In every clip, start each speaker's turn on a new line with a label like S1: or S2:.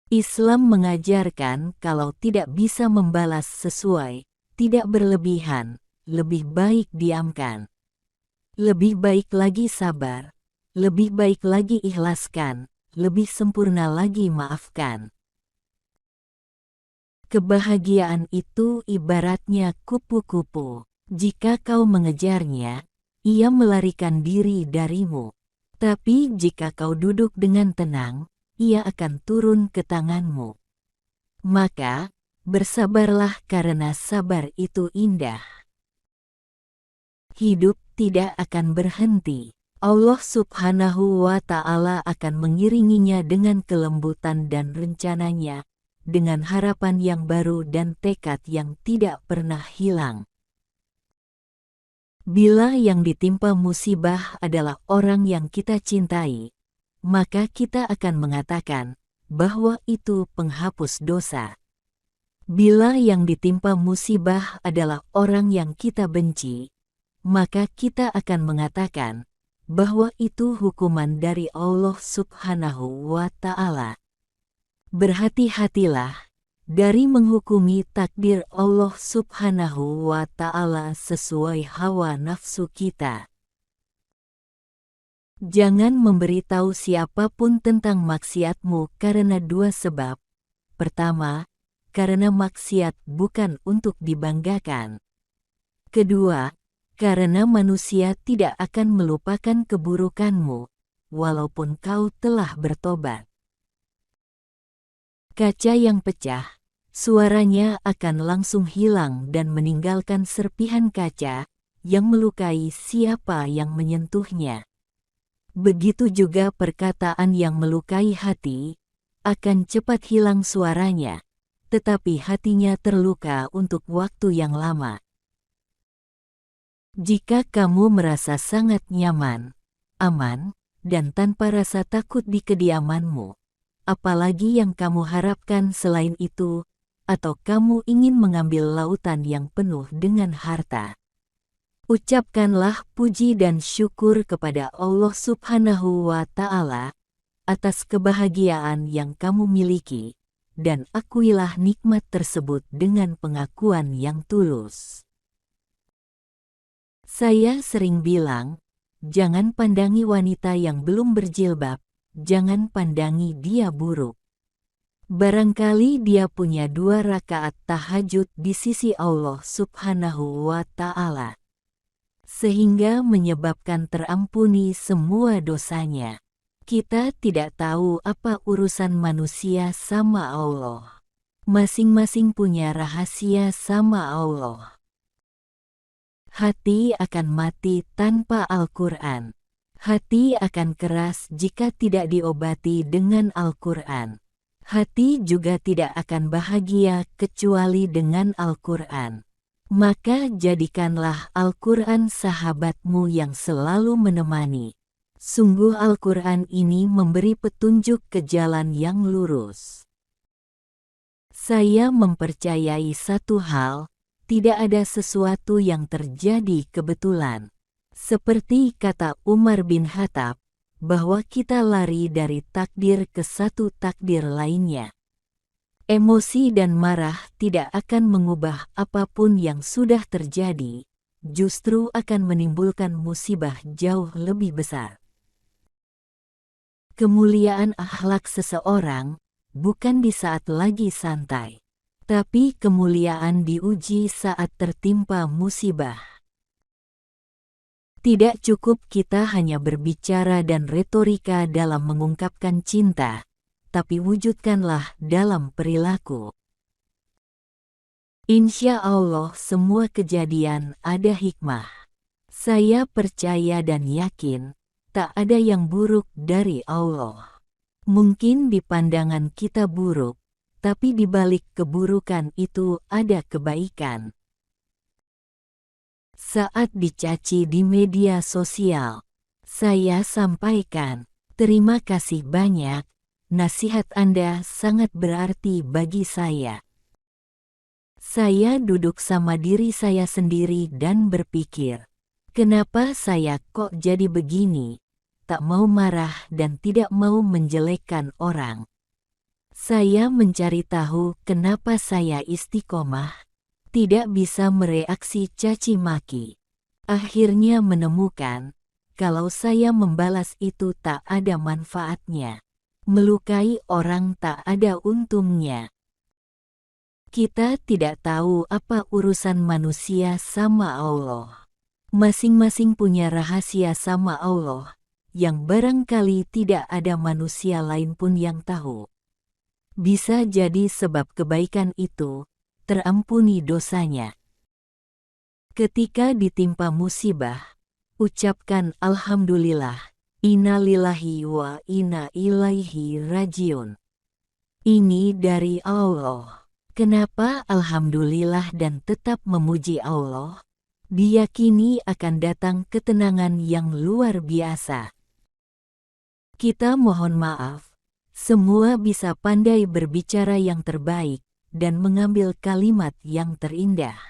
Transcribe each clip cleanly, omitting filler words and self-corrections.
S1: Islam mengajarkan kalau tidak bisa membalas sesuai, tidak berlebihan, lebih baik diamkan. Lebih baik lagi sabar, lebih baik lagi ikhlaskan, lebih sempurna lagi maafkan. Kebahagiaan itu ibaratnya kupu-kupu. Jika kau mengejarnya, ia melarikan diri darimu. Tapi jika kau duduk dengan tenang, ia akan turun ke tanganmu. Maka, bersabarlah karena sabar itu indah. Hidup tidak akan berhenti. Allah Subhanahu wa Ta'ala akan mengiringinya dengan kelembutan dan rencananya, dengan harapan yang baru dan tekad yang tidak pernah hilang. Bila yang ditimpa musibah adalah orang yang kita cintai, maka kita akan mengatakan bahwa itu penghapus dosa. Bila yang ditimpa musibah adalah orang yang kita benci, maka kita akan mengatakan bahwa itu hukuman dari Allah Subhanahu wa Ta'ala. Berhati-hatilah dari menghukumi takdir Allah Subhanahu wa Ta'ala sesuai hawa nafsu kita. Jangan memberitahu siapapun tentang maksiatmu karena dua sebab. Pertama, karena maksiat bukan untuk dibanggakan. Kedua, karena manusia tidak akan melupakan keburukanmu, walaupun kau telah bertobat. Kaca yang pecah, suaranya akan langsung hilang dan meninggalkan serpihan kaca yang melukai siapa yang menyentuhnya. Begitu juga perkataan yang melukai hati, akan cepat hilang suaranya, tetapi hatinya terluka untuk waktu yang lama. Jika kamu merasa sangat nyaman, aman, dan tanpa rasa takut di kediamanmu, apalagi yang kamu harapkan selain itu, atau kamu ingin mengambil lautan yang penuh dengan harta. Ucapkanlah puji dan syukur kepada Allah Subhanahu wa Ta'ala atas kebahagiaan yang kamu miliki, dan akuilah nikmat tersebut dengan pengakuan yang tulus. Saya sering bilang, jangan pandangi wanita yang belum berjilbab, jangan pandangi dia buruk. Barangkali dia punya 2 rakaat tahajud di sisi Allah Subhanahu wa Ta'ala, sehingga menyebabkan terampuni semua dosanya. Kita tidak tahu apa urusan manusia sama Allah. Masing-masing punya rahasia sama Allah. Hati akan mati tanpa Al-Quran. Hati akan keras jika tidak diobati dengan Al-Quran. Hati juga tidak akan bahagia kecuali dengan Al-Quran. Maka jadikanlah Al-Quran sahabatmu yang selalu menemani. Sungguh Al-Quran ini memberi petunjuk ke jalan yang lurus. Saya mempercayai satu hal, tidak ada sesuatu yang terjadi kebetulan. Seperti kata Umar bin Khattab, bahwa kita lari dari takdir ke satu takdir lainnya. Emosi dan marah tidak akan mengubah apapun yang sudah terjadi, justru akan menimbulkan musibah jauh lebih besar. Kemuliaan akhlak seseorang bukan di saat lagi santai, tapi kemuliaan diuji saat tertimpa musibah. Tidak cukup kita hanya berbicara dan retorika dalam mengungkapkan cinta, tapi wujudkanlah dalam perilaku. Insya Allah semua kejadian ada hikmah. Saya percaya dan yakin, tak ada yang buruk dari Allah. Mungkin di pandangan kita buruk, tapi di balik keburukan itu ada kebaikan. Saat dicaci di media sosial, saya sampaikan, terima kasih banyak, nasihat Anda sangat berarti bagi saya. Saya duduk sama diri saya sendiri dan berpikir, kenapa saya kok jadi begini? Tak mau marah dan tidak mau menjelekkan orang. Saya mencari tahu kenapa saya istiqomah, tidak bisa mereaksi caci maki. Akhirnya menemukan, kalau saya membalas itu tak ada manfaatnya. Melukai orang tak ada untungnya. Kita tidak tahu apa urusan manusia sama Allah. Masing-masing punya rahasia sama Allah, yang barangkali tidak ada manusia lain pun yang tahu. Bisa jadi sebab kebaikan itu, terampuni dosanya. Ketika ditimpa musibah, ucapkan Alhamdulillah, Inna lillahi wa inna ilaihi rajiun. Ini dari Allah. Kenapa Alhamdulillah dan tetap memuji Allah? Diyakini akan datang ketenangan yang luar biasa. Kita mohon maaf, semua bisa pandai berbicara yang terbaik dan mengambil kalimat yang terindah.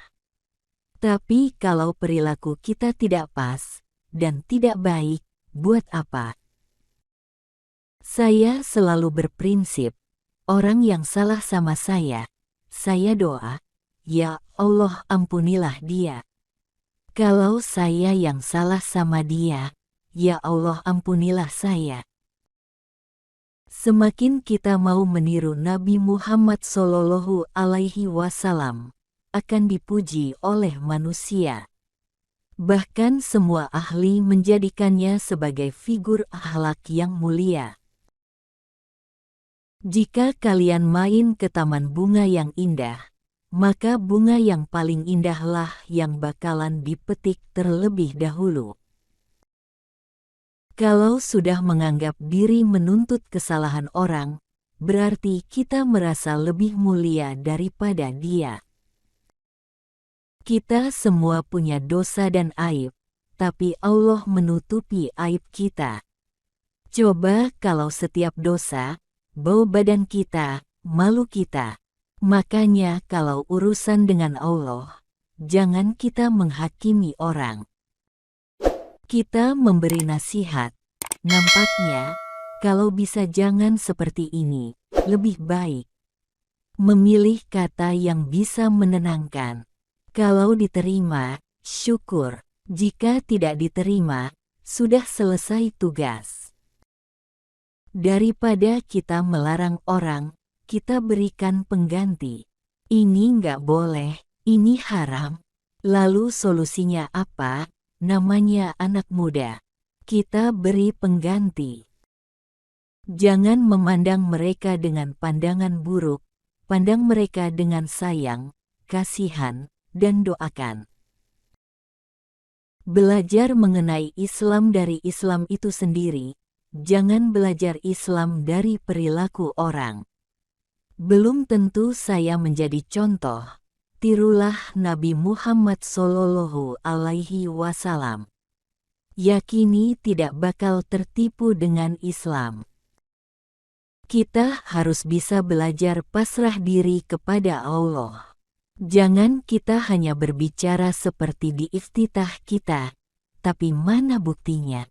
S1: Tapi kalau perilaku kita tidak pas dan tidak baik, buat apa? Saya selalu berprinsip, orang yang salah sama saya doa, ya Allah ampunilah dia. Kalau saya yang salah sama dia, ya Allah ampunilah saya. Semakin kita mau meniru Nabi Muhammad SAW, akan dipuji oleh manusia. Bahkan semua ahli menjadikannya sebagai figur akhlak yang mulia. Jika kalian main ke taman bunga yang indah, maka bunga yang paling indahlah yang bakalan dipetik terlebih dahulu. Kalau sudah menganggap diri menuntut kesalahan orang, berarti kita merasa lebih mulia daripada dia. Kita semua punya dosa dan aib, tapi Allah menutupi aib kita. Coba kalau setiap dosa, bau badan kita, malu kita. Makanya kalau urusan dengan Allah, jangan kita menghakimi orang. Kita memberi nasihat. Nampaknya, kalau bisa jangan seperti ini, lebih baik. Memilih kata yang bisa menenangkan. Kalau diterima, syukur. Jika tidak diterima, sudah selesai tugas. Daripada kita melarang orang, kita berikan pengganti. Ini nggak boleh, ini haram. Lalu solusinya apa? Namanya anak muda. Kita beri pengganti. Jangan memandang mereka dengan pandangan buruk, pandang mereka dengan sayang, kasihan, dan doakan. Belajar mengenai Islam dari Islam itu sendiri, jangan belajar Islam dari perilaku orang. Belum tentu saya menjadi contoh, tirulah Nabi Muhammad SAW. Yakini tidak bakal tertipu dengan Islam. Kita harus bisa belajar pasrah diri kepada Allah. Jangan kita hanya berbicara seperti di iftitah kita, tapi mana buktinya?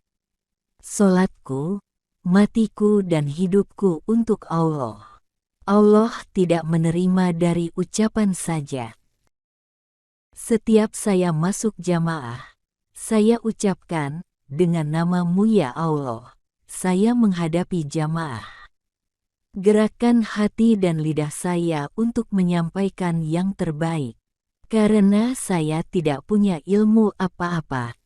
S1: Solatku, matiku dan hidupku untuk Allah. Allah tidak menerima dari ucapan saja. Setiap saya masuk jamaah, saya ucapkan, dengan nama-Mu ya Allah, saya menghadapi jamaah. Gerakan hati dan lidah saya untuk menyampaikan yang terbaik. Karena saya tidak punya ilmu apa-apa,